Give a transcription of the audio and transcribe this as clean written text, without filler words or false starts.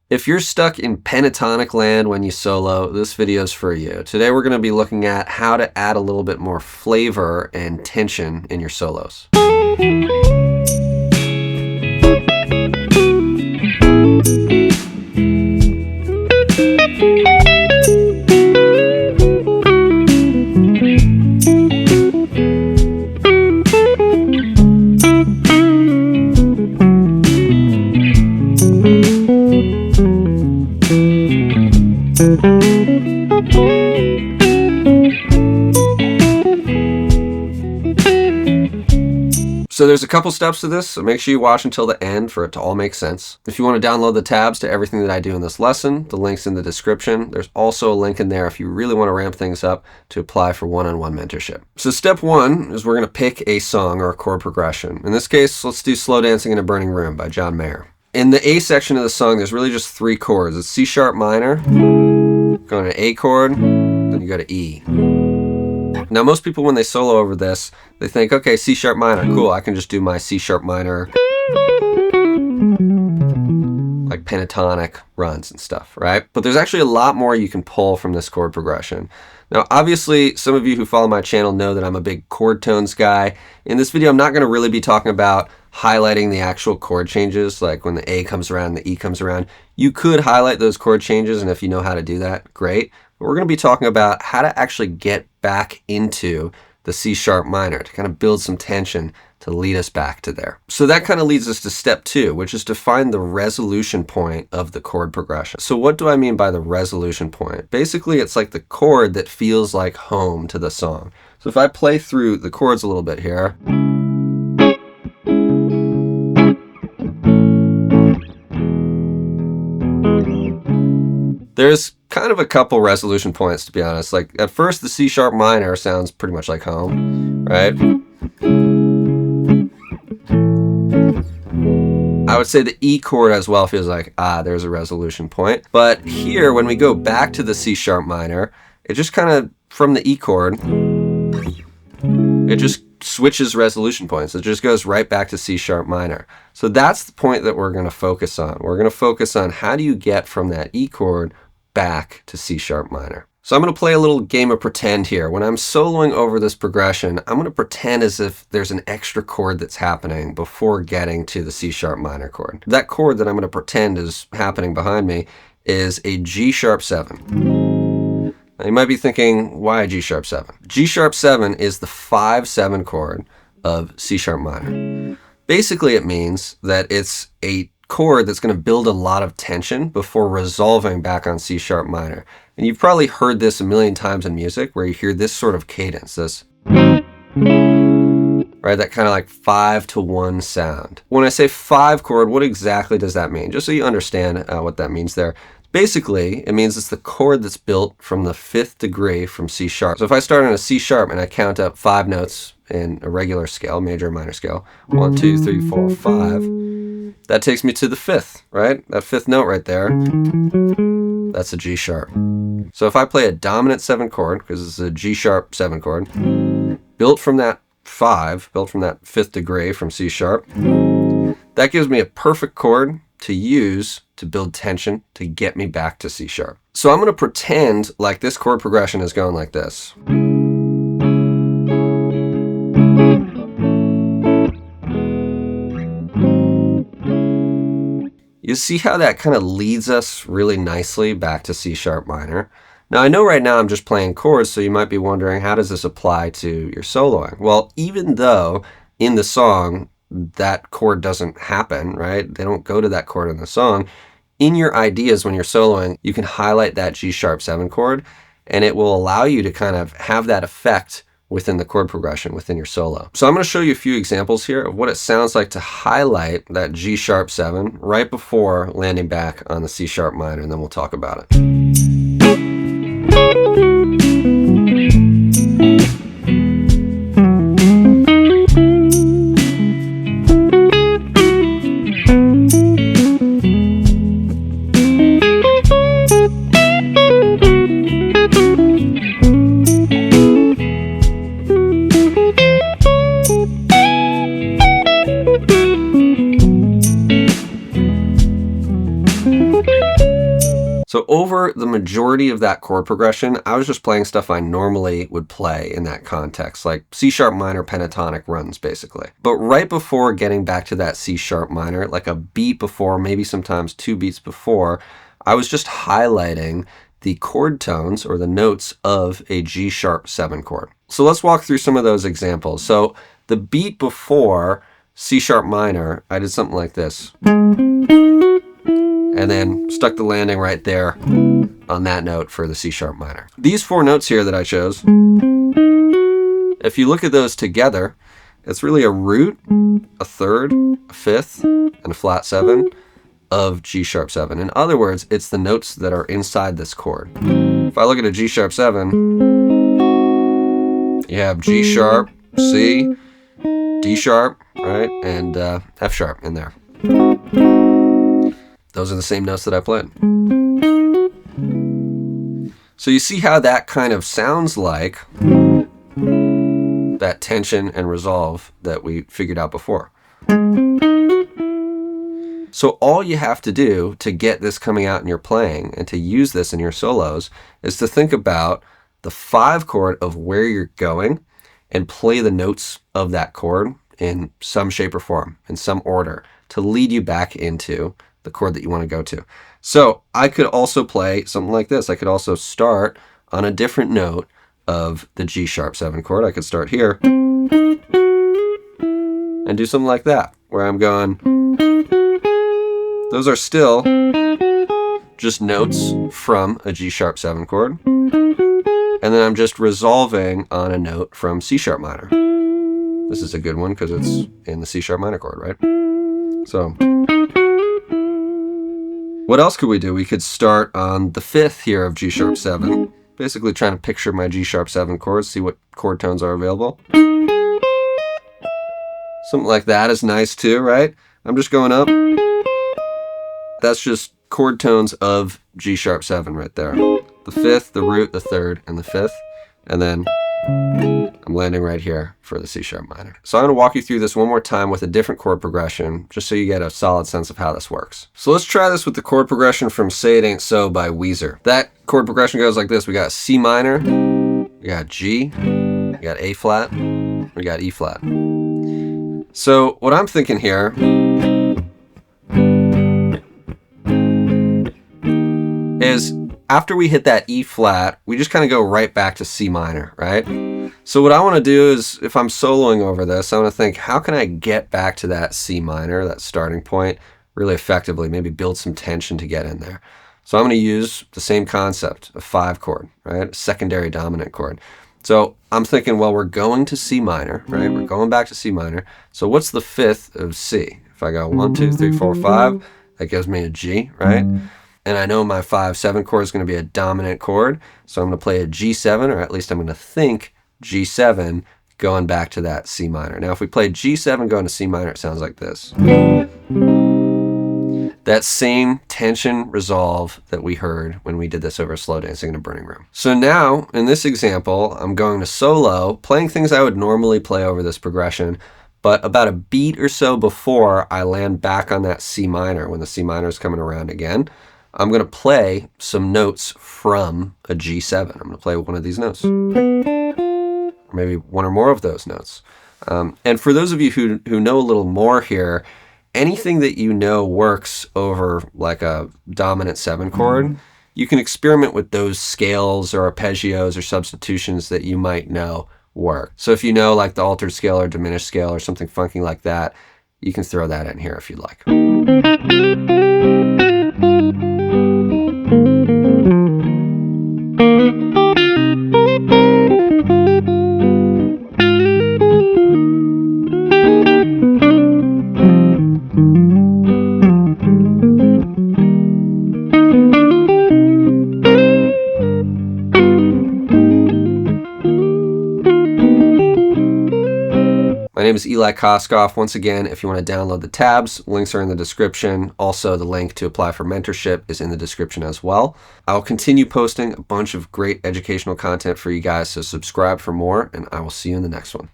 If you're stuck in pentatonic land when you solo, this video is for you. Today we're going to be looking at how to add a little bit more flavor and tension in your solos. So there's a couple steps to this, so make sure you watch until the end for it to all make sense. If you want to download the tabs to everything that I do in this lesson, the link's in the description. There's also a link in there if you really want to ramp things up to apply for one-on-one mentorship. So step one is we're going to pick a song or a chord progression. In this case, let's do Slow Dancing in a Burning Room by John Mayer. In the A section of the song, there's really just three chords. It's C sharp minor, go to A chord, then you go to E. Now, most people, when they solo over this, they think, okay, C sharp minor, cool, I can just do my C sharp minor, like pentatonic runs and stuff, right? But there's actually a lot more you can pull from this chord progression. Now, obviously, some of you who follow my channel know that I'm a big chord tones guy. In this video, I'm not going to really be talking about highlighting the actual chord changes, like when the A comes around, the E comes around. You could highlight those chord changes, and if you know how to do that, great. But we're going to be talking about how to actually get back into the C sharp minor to kind of build some tension to lead us back to there. So that kind of leads us to step two, which is to find the resolution point of the chord progression. So what do I mean by the resolution point? Basically, it's like the chord that feels like home to the song. So if I play through the chords a little bit here, there's kind of a couple resolution points, to be honest. Like at first, the C sharp minor sounds pretty much like home, right? I would say the E chord as well feels like, there's a resolution point. But here, when we go back to the C sharp minor, it just kind of, from the E chord, it just switches resolution points. It just goes right back to C sharp minor. So that's the point that we're going to focus on. We're going to focus on how do you get from that E chord back to C sharp minor. So I'm going to play a little game of pretend here. When I'm soloing over this progression, I'm going to pretend as if there's an extra chord that's happening before getting to the C sharp minor chord. That chord that I'm going to pretend is happening behind me is a G sharp 7. Now you might be thinking, why a G sharp 7? G sharp 7 is the 5-7 chord of C sharp minor. Basically, it means that it's a chord that's going to build a lot of tension before resolving back on C sharp minor. And you've probably heard this a million times in music where you hear this sort of cadence, this, right, that kind of like 5-to-1 sound. When I say 5 chord, what exactly does that mean? Just so you understand what that means there. Basically, it means it's the chord that's built from the 5th degree from C sharp. So if I start on a C sharp and I count up 5 notes in a regular scale, major or minor scale, 1, 2, 3, 4, 5, that takes me to the 5th, right? That 5th note right there, that's a G sharp. So if I play a dominant 7 chord, because it's a G sharp 7 chord, built from that 5, built from that 5th degree from C sharp, that gives me a perfect chord to use to build tension to get me back to C sharp. So I'm going to pretend like this chord progression is going like this. You see how that kind of leads us really nicely back to C sharp minor. Now I know right now I'm just playing chords, so you might be wondering, how does this apply to your soloing? Well, even though in the song that chord doesn't happen, right? They don't go to that chord in the song. In your ideas when you're soloing, you can highlight that G sharp 7 chord, and it will allow you to kind of have that effect within the chord progression within your solo. So I'm going to show you a few examples here of what it sounds like to highlight that G sharp 7 right before landing back on the C sharp minor, and then we'll talk about it. So over the majority of that chord progression, I was just playing stuff I normally would play in that context, like C sharp minor pentatonic runs, basically. But right before getting back to that C sharp minor, like a beat before, maybe sometimes 2 beats before, I was just highlighting the chord tones or the notes of a G sharp 7 chord. So let's walk through some of those examples. So the beat before C sharp minor, I did something like this. And then stuck the landing right there on that note for the C sharp minor. These 4 notes here that I chose, if you look at those together, it's really a root, a third, a fifth, and a flat 7 of G sharp 7. In other words, it's the notes that are inside this chord. If I look at a G sharp 7, you have G sharp, C, D sharp, right, and F sharp in there. Those are the same notes that I played. So you see how that kind of sounds like that tension and resolve that we figured out before. So all you have to do to get this coming out in your playing and to use this in your solos is to think about the 5 chord of where you're going and play the notes of that chord in some shape or form, in some order, to lead you back into the chord that you want to go to. So I could also play something like this. I could also start on a different note of the G sharp 7 chord. I could start here and do something like that, where I'm going, those are still just notes from a G sharp 7 chord. And then I'm just resolving on a note from C sharp minor. This is a good one because it's in the C sharp minor chord, right? So what else could we do? We could start on the 5th here of G sharp 7, basically trying to picture my G sharp 7 chords, see what chord tones are available. Something like that is nice too, right? I'm just going up. That's just chord tones of G sharp 7 right there. The 5th, the root, the 3rd, and the 5th. And then I'm landing right here for the C sharp minor. So I'm going to walk you through this one more time with a different chord progression, just so you get a solid sense of how this works. So let's try this with the chord progression from Say It Ain't So by Weezer. That chord progression goes like this. We got C minor, we got G, we got A flat, we got E flat. So what I'm thinking here is after we hit that E flat, we just kind of go right back to C minor, right? So what I want to do is, if I'm soloing over this, I want to think, how can I get back to that C minor, that starting point, really effectively, maybe build some tension to get in there. So I'm going to use the same concept, a 5 chord, right? A secondary dominant chord. So I'm thinking, well, we're going to C minor, right? We're going back to C minor. So what's the 5th of C? If I go 1, 2, 3, 4, 5, that gives me a G, right? And I know my 5/7 chord is going to be a dominant chord, so I'm going to play a G7, or at least I'm going to think G7 going back to that C minor. Now if we play G7 going to C minor, it sounds like this. That same tension resolve that we heard when we did this over slow dancing in a burning room. So now, in this example, I'm going to solo, playing things I would normally play over this progression, but about a beat or so before I land back on that C minor, when the C minor is coming around again, I'm going to play some notes from a G7. I'm going to play one of these notes, or maybe one or more of those notes. And for those of you who know a little more here, anything that you know works over like a dominant 7 chord, you can experiment with those scales or arpeggios or substitutions that you might know work. So if you know like the altered scale or diminished scale or something funky like that, you can throw that in here if you'd like. My name is Eli Koskoff. Once again, if you want to download the tabs, links are in the description. Also, the link to apply for mentorship is in the description as well. I'll continue posting a bunch of great educational content for you guys, so subscribe for more, and I will see you in the next one.